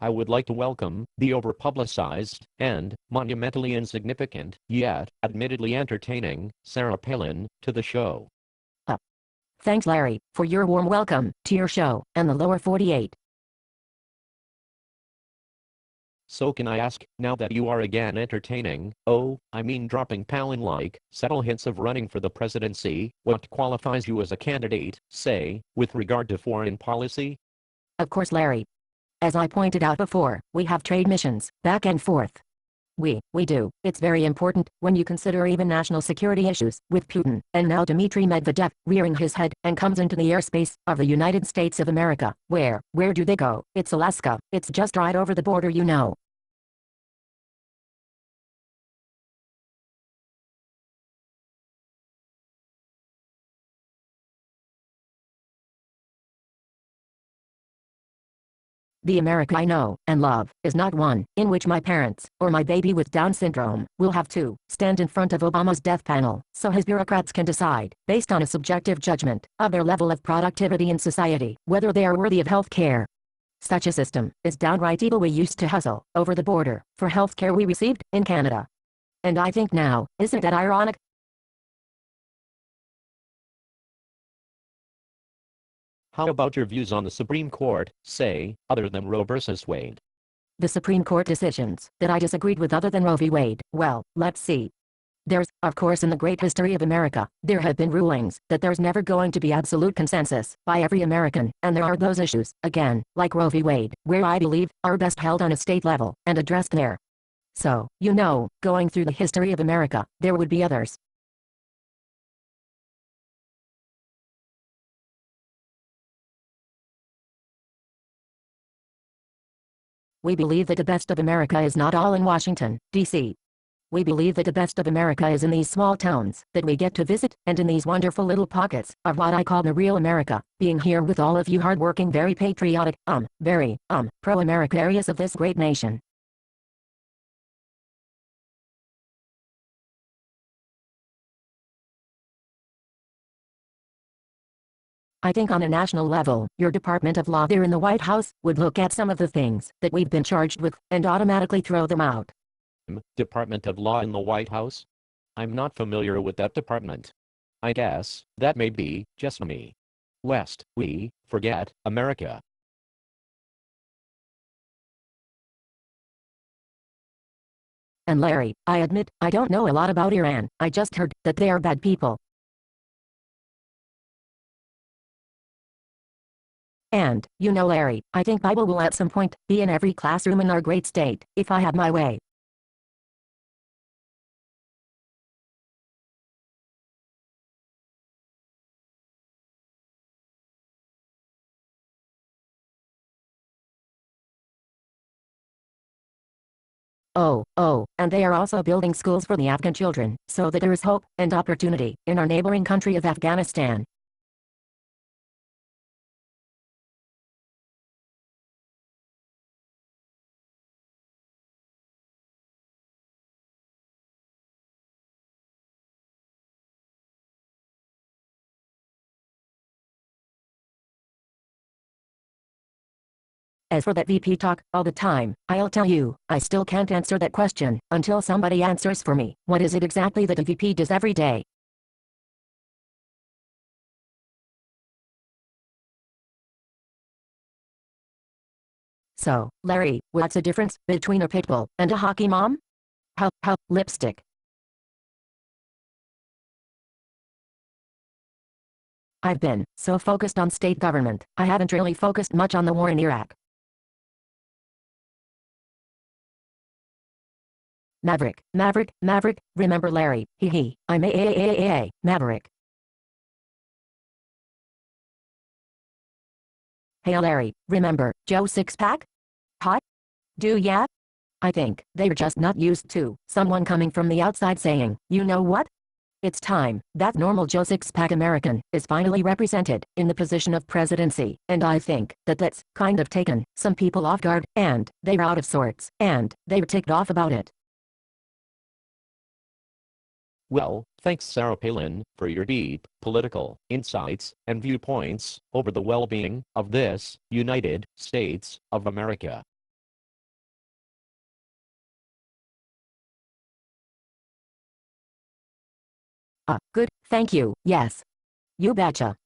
I would like to welcome the overpublicized and monumentally insignificant, yet admittedly entertaining, Sarah Palin to the show. Thanks Larry, for your warm welcome to your show and the lower 48. So can I ask, now that you are again entertaining, dropping Palin-like, subtle hints of running for the presidency, what qualifies you as a candidate, say, with regard to foreign policy? Of course Larry. As I pointed out before, we have trade missions, back and forth. We do. It's very important, when you consider even national security issues, with Putin, and now Dmitry Medvedev, rearing his head, and comes into the airspace, of the United States of America. Where do they go? It's Alaska. It's just right over the border, you know. The America I know and love is not one in which my parents, or my baby with Down syndrome, will have to stand in front of Obama's death panel, so his bureaucrats can decide, based on a subjective judgment, of their level of productivity in society, whether they are worthy of health care. Such a system is downright evil. We used to hustle over the border for health care we received in Canada. And I think now, isn't that ironic? How about your views on the Supreme Court, say, other than Roe versus Wade? The Supreme Court decisions that I disagreed with other than Roe v. Wade, well, let's see. There's, of course, in the great history of America, there have been rulings that there's never going to be absolute consensus by every American, and there are those issues, again, like Roe v. Wade, where I believe are best held on a state level and addressed there. So, you know, going through the history of America, there would be others. We believe that the best of America is not all in Washington, D.C. We believe that the best of America is in these small towns that we get to visit, and in these wonderful little pockets of what I call the real America, being here with all of you hardworking, very patriotic, pro-America areas of this great nation. I think on a national level, your Department of Law there in the White House would look at some of the things that we've been charged with and automatically throw them out. Department of Law in the White House? I'm not familiar with that department. I guess that may be just me. Lest we forget America. And Larry, I admit, I don't know a lot about Iran. I just heard that they are bad people. And, you know Larry, I think Bible will at some point be in every classroom in our great state, if I have my way. And they are also building schools for the Afghan children, so that there is hope and opportunity in our neighboring country of Afghanistan. As for that VP talk, all the time, I'll tell you, I still can't answer that question, until somebody answers for me. What is it exactly that a VP does every day? So, Larry, what's the difference between a pit bull and a hockey mom? Lipstick. I've been so focused on state government, I haven't really focused much on the war in Iraq. Maverick, remember Larry, I'm a Maverick. Hey Larry, remember, Joe Six-Pack? Hot? Do ya? I think they're just not used to someone coming from the outside saying, you know what? It's time that normal Joe Six-Pack American is finally represented in the position of presidency, and I think that that's kind of taken some people off guard, and they're out of sorts, and they're ticked off about it. Well, thanks Sarah Palin for your deep political insights and viewpoints over the well-being of this United States of America. Good, thank you, yes. You betcha.